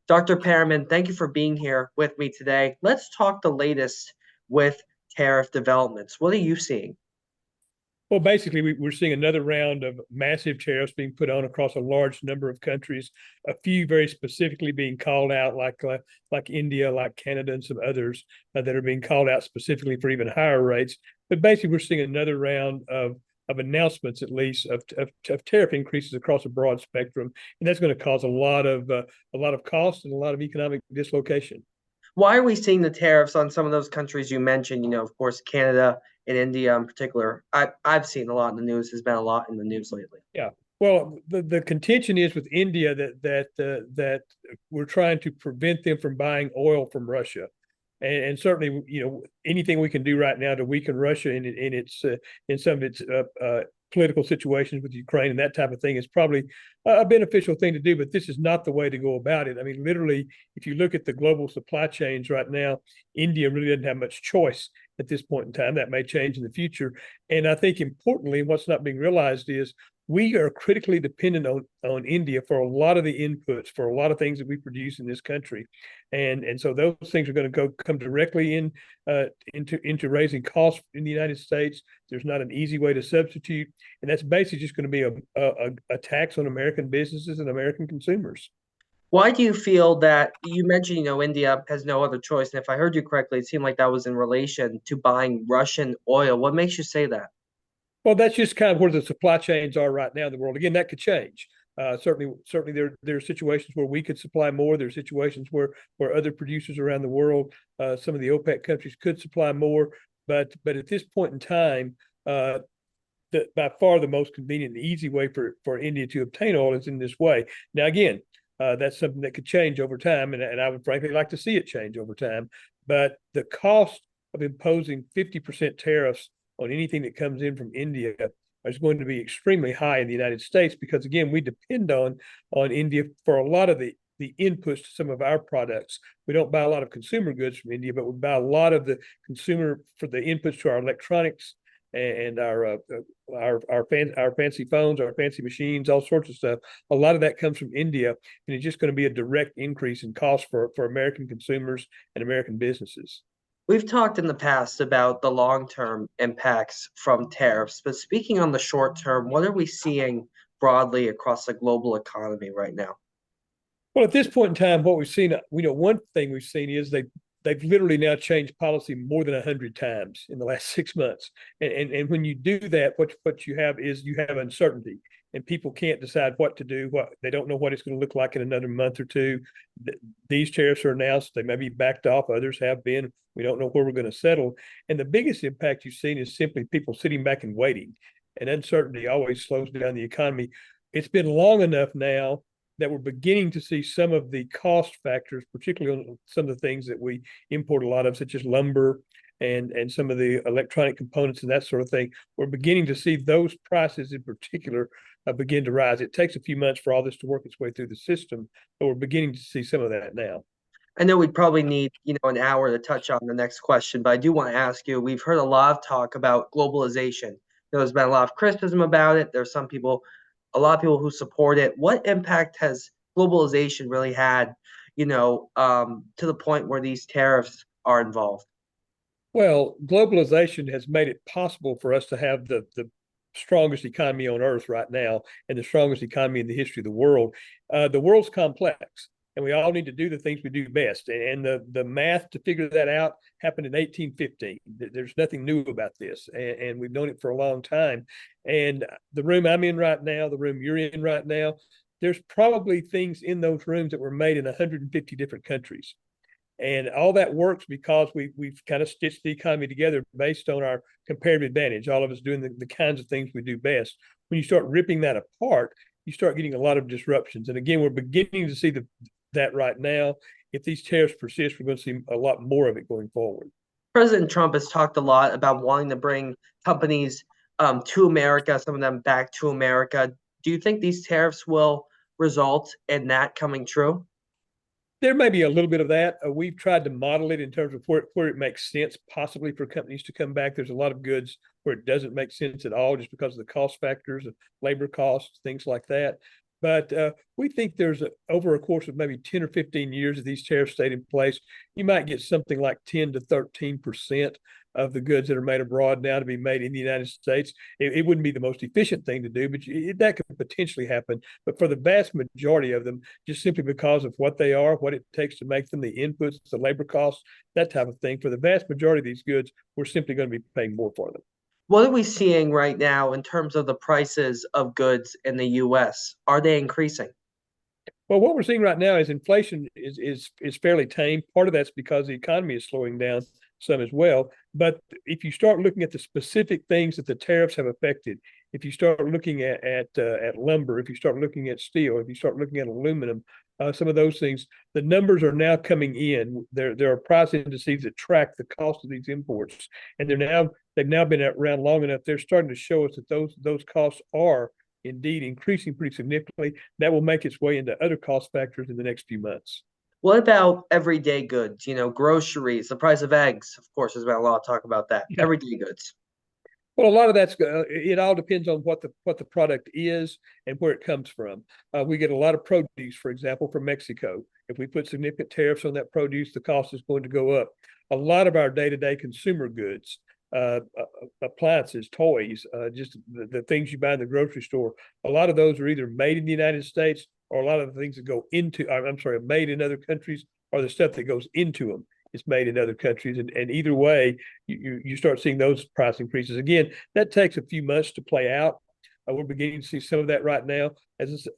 Dr. Perryman, thank you for being here with me today. Let's talk the latest with tariff developments. What are you seeing? Well, basically, we're seeing another round of massive tariffs being put on across a large number of countries. A few very specifically being called out, like India, like Canada, and some others that are being called out specifically for even higher rates. But basically, we're seeing another round of announcements, at least, of tariff increases across a broad spectrum, and that's going to cause a lot of cost and a lot of economic dislocation. Why are we seeing the tariffs on some of those countries you mentioned? Of course, Canada and India in particular. I've seen a lot in the news. There's been a lot in the news lately. Yeah. Well, the contention is with India that we're trying to prevent them from buying oil from Russia, and certainly anything we can do right now to weaken Russia in some of its political situations with Ukraine and that type of thing is probably a beneficial thing to do. But this is not the way to go about it. I mean, literally, if you look at the global supply chains right now, India really doesn't have much choice at this point in time. That may change in the future. And I think importantly, what's not being realized is we are critically dependent on India for a lot of the inputs for a lot of things that we produce in this country, and so those things are going to come directly into raising costs in the United States. There's not an easy way to substitute, and that's basically just going to be a tax on American businesses and American consumers. Why do you feel that you mentioned, India has no other choice? And if I heard you correctly, it seemed like that was in relation to buying Russian oil. What makes you say that? Well, that's just kind of where the supply chains are right now in the world. Again, that could change. Certainly, there are situations where we could supply more. There are situations where other producers around the world, some of the OPEC countries, could supply more. But at this point in time, by far the most convenient and easy way for India to obtain oil is in this way. Now, again, that's something that could change over time, and I would frankly like to see it change over time. But the cost of imposing 50% tariffs on anything that comes in from India is going to be extremely high in the United States because, again, we depend on India for a lot of the inputs to some of our products. We don't buy a lot of consumer goods from India, but we buy a lot of the consumer for the inputs to our electronics and our fancy phones, our fancy machines, all sorts of stuff. A lot of that comes from India, and it's just going to be a direct increase in cost for American consumers and American businesses. We've talked in the past about the long-term impacts from tariffs, but speaking on the short term, what are we seeing broadly across the global economy right now? Well, at this point in time, what we've seen, one thing we've seen is they've literally now changed policy more than 100 times in the last 6 months. And when you do that, what you have is you have uncertainty, and people can't decide what to do. What they don't know what it's going to look like in another month or two. These tariffs are announced; they may be backed off. Others have been. We don't know where we're going to settle. And the biggest impact you've seen is simply people sitting back and waiting. And uncertainty always slows down the economy. It's been long enough now that we're beginning to see some of the cost factors, particularly on some of the things that we import a lot of, such as lumber and some of the electronic components and that sort of thing. We're beginning to see those prices in particular begin to rise. It takes a few months for all this to work its way through the system, but we're beginning to see some of that now. I know we'd probably need, an hour to touch on the next question, but I do want to ask you, we've heard a lot of talk about globalization. There's been a lot of criticism about it. There's a lot of people who support it. What impact has globalization really had, to the point where these tariffs are involved? Well, globalization has made it possible for us to have the strongest economy on earth right now and the strongest economy in the history of the world. The world's complex, and we all need to do the things we do best. And the math to figure that out happened in 1815. There's nothing new about this, and we've known it for a long time. And the room I'm in right now, the room you're in right now, there's probably things in those rooms that were made in 150 different countries. And all that works because we've kind of stitched the economy together based on our comparative advantage, all of us doing the kinds of things we do best. When you start ripping that apart, you start getting a lot of disruptions. And again, we're beginning to see that right now. If these tariffs persist, we're going to see a lot more of it going forward. President Trump has talked a lot about wanting to bring companies to America, some of them back to America. Do you think these tariffs will result in that coming true? There may be a little bit of that. We've tried to model it in terms of where it makes sense, possibly for companies to come back. There's a lot of goods where it doesn't make sense at all just because of the cost factors of labor costs, things like that. But we think over a course of maybe 10 or 15 years of these tariffs stayed in place, you might get something like 10 to 13% of the goods that are made abroad now to be made in the United States. It wouldn't be the most efficient thing to do, but that could potentially happen. But for the vast majority of them, just simply because of what they are, what it takes to make them, the inputs, the labor costs, that type of thing, for the vast majority of these goods, we're simply going to be paying more for them. What are we seeing right now in terms of the prices of goods in the US? Are they increasing? Well, what we're seeing right now is inflation is fairly tame. Part of that's because the economy is slowing down some as well. But if you start looking at the specific things that the tariffs have affected, if you start looking at lumber, if you start looking at steel, if you start looking at aluminum, some of those things, the numbers are now coming in. There are price indices that track the cost of these imports, and they've now been around long enough. They're starting to show us that those costs are indeed increasing pretty significantly. That will make its way into other cost factors in the next few months. What about everyday goods? Groceries, the price of eggs, of course, there's been a lot of talk about that. Yeah. Everyday goods. Well, a lot of that's it all depends on what the product is and where it comes from. We get a lot of produce, for example, from Mexico. If we put significant tariffs on that produce, the cost is going to go up. A lot of our day-to-day consumer goods, appliances, toys, just the things you buy in the grocery store, a lot of those are either made in the United States, or a lot of the things that go into, I'm sorry, made in other countries, or the stuff that goes into them is made in other countries. And either way, you start seeing those price increases. Again, that takes a few months to play out. We're beginning to see some of that right now.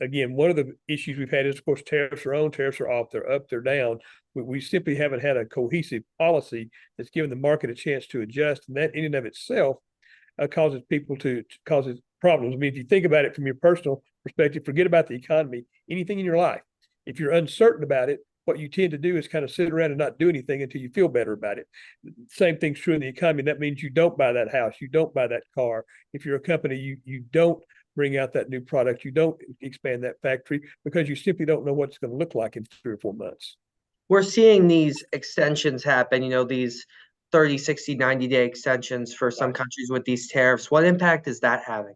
Again, one of the issues we've had is, of course, tariffs are on, tariffs are off, they're up, they're down. We simply haven't had a cohesive policy that's given the market a chance to adjust, and that in and of itself causes causes problems. I mean, if you think about it from your personal perspective, forget about the economy, anything in your life. If you're uncertain about it, what you tend to do is kind of sit around and not do anything until you feel better about it. Same thing's true in the economy. That means you don't buy that house, you don't buy that car. If you're a company, you don't bring out that new product, you don't expand that factory, because you simply don't know what it's going to look like in 3 or 4 months. We're seeing these extensions happen, these 30, 60, 90-day extensions for some Right. countries with these tariffs. What impact is that having?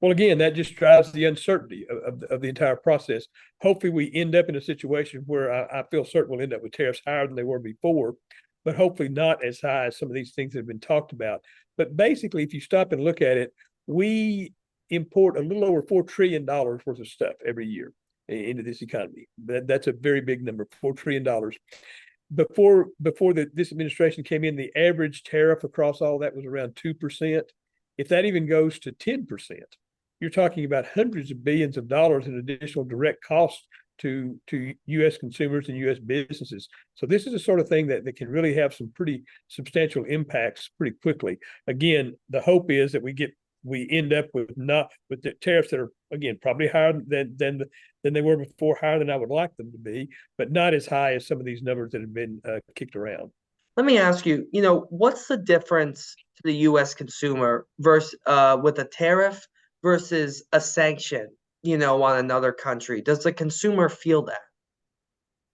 Well, again, that just drives the uncertainty of the entire process. Hopefully, we end up in a situation where I feel certain we'll end up with tariffs higher than they were before, but hopefully not as high as some of these things that have been talked about. But basically, if you stop and look at it, we import a little over $4 trillion worth of stuff every year into this economy. That's a very big number, $4 trillion. Before this administration came in, the average tariff across all that was around 2%. If that even goes to 10%, you're talking about hundreds of billions of dollars in additional direct costs to U.S. consumers and U.S. businesses. So this is the sort of thing that can really have some pretty substantial impacts pretty quickly. Again, the hope is that we end up with the tariffs that are, again, probably higher than they were before, higher than I would like them to be, but not as high as some of these numbers that have been kicked around. Let me ask you, what's the difference to the U.S. consumer versus with a tariff versus a sanction, on another country? Does the consumer feel that?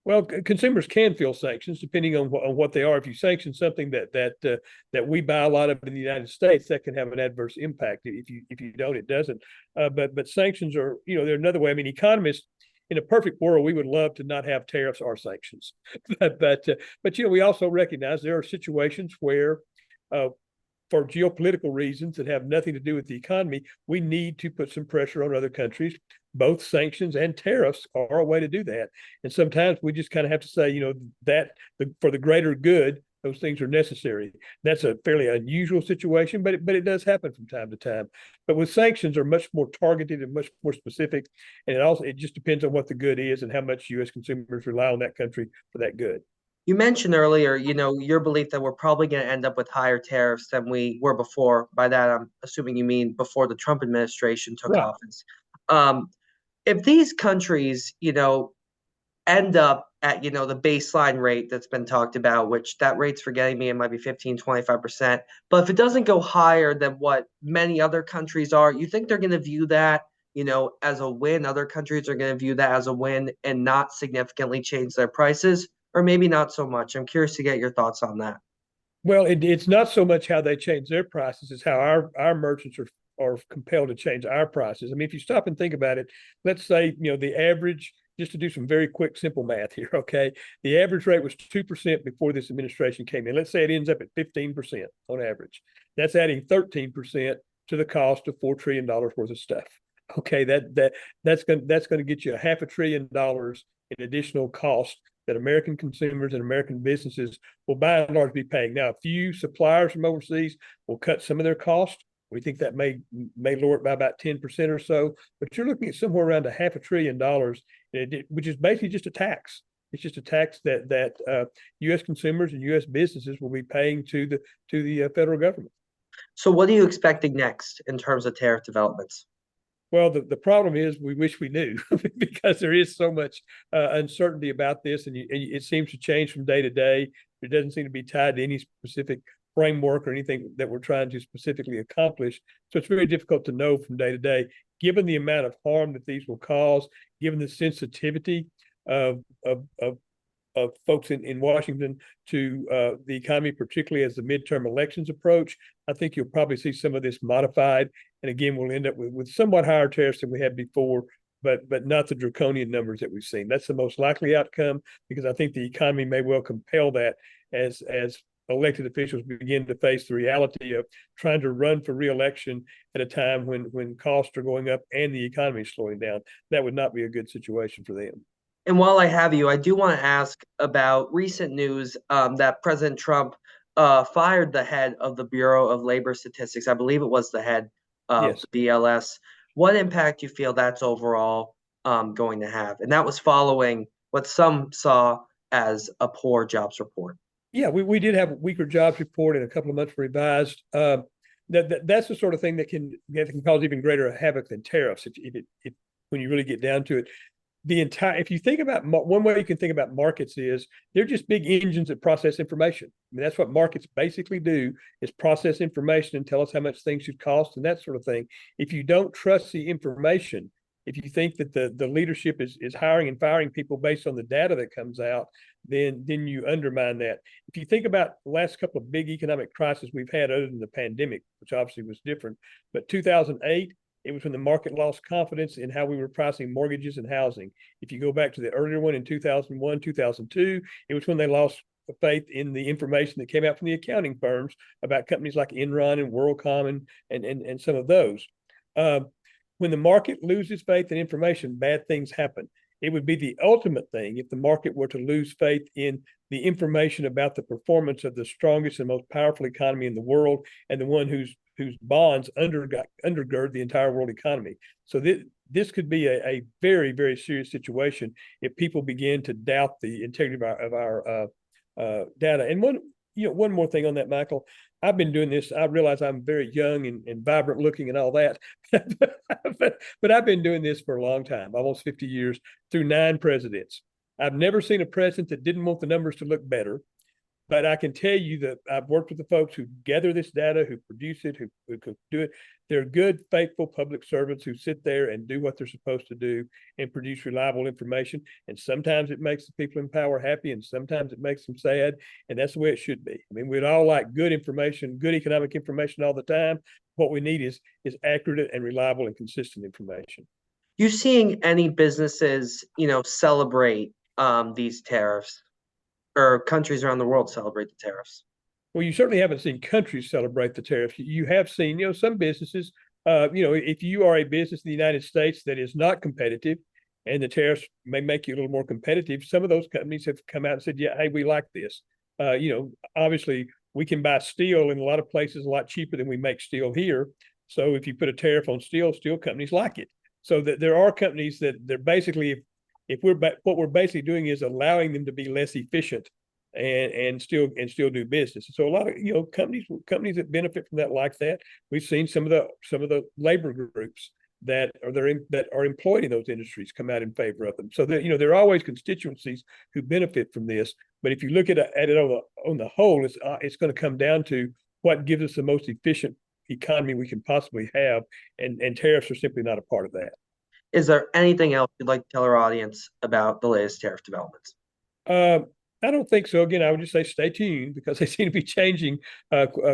Well, consumers can feel sanctions depending on what they are. If you sanction something that we buy a lot of in the United States, that can have an adverse impact. If you don't, it doesn't. But sanctions are, they're another way. I mean, economists, in a perfect world, we would love to not have tariffs or sanctions, but we also recognize there are situations where for geopolitical reasons that have nothing to do with the economy, we need to put some pressure on other countries. Both sanctions and tariffs are a way to do that. And sometimes we just kind of have to say, for the greater good, those things are necessary. That's a fairly unusual situation, but it does happen from time to time. But with sanctions are much more targeted and much more specific. And it just depends on what the good is and how much U.S. consumers rely on that country for that good. You mentioned earlier, your belief that we're probably going to end up with higher tariffs than we were before. By that, I'm assuming you mean before the Trump administration took Right. office. If these countries, end up at, the baseline rate that's been talked about, which that rate's forgetting me, it might be 15, 25%. But if it doesn't go higher than what many other countries are, you think they're going to view that, as a win? Other countries are going to view that as a win and not significantly change their prices, or maybe not so much. I'm curious to get your thoughts on that. Well, it's not so much how they change their prices, it's how our merchants are are compelled to change our prices. I mean, if you stop and think about it, let's say, the average, just to do some very quick, simple math here, okay? The average rate was 2% before this administration came in. Let's say it ends up at 15% on average. That's adding 13% to the cost of $4 trillion worth of stuff. Okay, that's going to get you $500 billion in additional cost that American consumers and American businesses will by and large be paying. Now, a few suppliers from overseas will cut some of their cost. We think that may lower it by about 10% or so, but you're looking at somewhere around $500 billion, which is basically just a tax. It's just a tax that U.S. consumers and U.S. businesses will be paying to the federal government. So what are you expecting next in terms of tariff developments? Well, the problem is we wish we knew because there is so much uncertainty about this, and it seems to change from day to day. It doesn't seem to be tied to any specific framework or anything that we're trying to specifically accomplish. So it's very difficult to know from day to day, given the amount of harm that these will cause, given the sensitivity of folks in Washington to the economy, particularly as the midterm elections approach. I think you'll probably see some of this modified. And again, we'll end up with somewhat higher tariffs than we had before, but not the draconian numbers that we've seen. That's the most likely outcome because I think the economy may well compel that as elected officials begin to face the reality of trying to run for re-election at a time when costs are going up and the economy is slowing down. That would not be a good situation for them. And while I have you, I do want to ask about recent news that President Trump fired the head of the Bureau of Labor Statistics. I believe it was the head of Yes. the BLS. What impact do you feel that's overall going to have? And that was following what some saw as a poor jobs report. Yeah, we did have a weaker jobs report and a couple of months revised. That's the sort of thing that can cause even greater havoc than tariffs if when you really get down to it. If you think about one way you can think about markets is they're just big engines that process information. I mean, that's what markets basically do is process information and tell us how much things should cost and that sort of thing. If you don't trust the information, if you think that the leadership is hiring and firing people based on the data that comes out, then you undermine that. If you think about the last couple of big economic crises we've had other than the pandemic, which obviously was different, but 2008, it was when the market lost confidence in how we were pricing mortgages and housing. If you go back to the earlier one in 2001, 2002, it was when they lost faith in the information that came out from the accounting firms about companies like Enron and WorldCom and some of those. When the market loses faith in information, bad things happen. It would be the ultimate thing if the market were to lose faith in the information about the performance of the strongest and most powerful economy in the world and the one whose bonds undergird the entire world economy. So this could be a very, very serious situation if people begin to doubt the integrity of our data. And one more thing on that, Michael. I've been doing this. I realize I'm very young and vibrant looking and all that, but I've been doing this for a long time, almost 50 years, through 9 presidents. I've never seen a president that didn't want the numbers to look better. But I can tell you that I've worked with the folks who gather this data, who produce it, who could do it. They're good, faithful public servants who sit there and do what they're supposed to do and produce reliable information. And sometimes it makes the people in power happy, and sometimes it makes them sad. And that's the way it should be. I mean, we'd all like good information, good economic information all the time. What we need is accurate and reliable and consistent information. You seeing any businesses, celebrate these tariffs? Or countries around the world celebrate the tariffs? Well, you certainly haven't seen countries celebrate the tariffs. You have seen, some businesses, if you are a business in the United States that is not competitive and the tariffs may make you a little more competitive, some of those companies have come out and said, yeah, hey, we like this. Obviously we can buy steel in a lot of places a lot cheaper than we make steel here. So if you put a tariff on steel companies like it. So that there are companies that they're basically, what we're basically doing is allowing them to be less efficient and still do business. So a lot of companies that benefit from that like that. We've seen some of the labor groups that are employed in those industries come out in favor of them. So that there are always constituencies who benefit from this. But if you look at it on the whole, it's going to come down to what gives us the most efficient economy we can possibly have, and tariffs are simply not a part of that. Is there anything else you'd like to tell our audience about the latest tariff developments? I don't think so. Again, I would just say stay tuned because they seem to be changing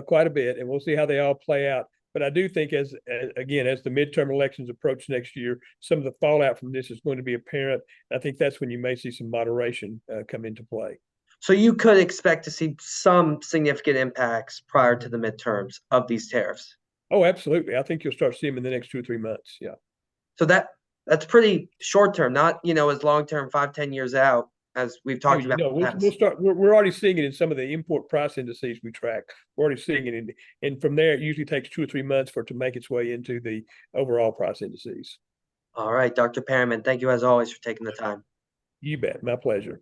quite a bit, and we'll see how they all play out. But I do think again, as the midterm elections approach next year, some of the fallout from this is going to be apparent. I think that's when you may see some moderation come into play. So you could expect to see some significant impacts prior to the midterms of these tariffs. Oh, absolutely. I think you'll start seeing them in the next 2 or 3 months. Yeah. So that's pretty short term, not as long term, 5-10 years out, as we've Oh, talked about in the we'll past. start. We're already seeing it in some of the import price indices we track. We're already seeing it and from there, it usually takes 2 or 3 months for it to make its way into the overall price indices. All right, Dr. Perryman, thank you as always for taking the time. You bet. My pleasure.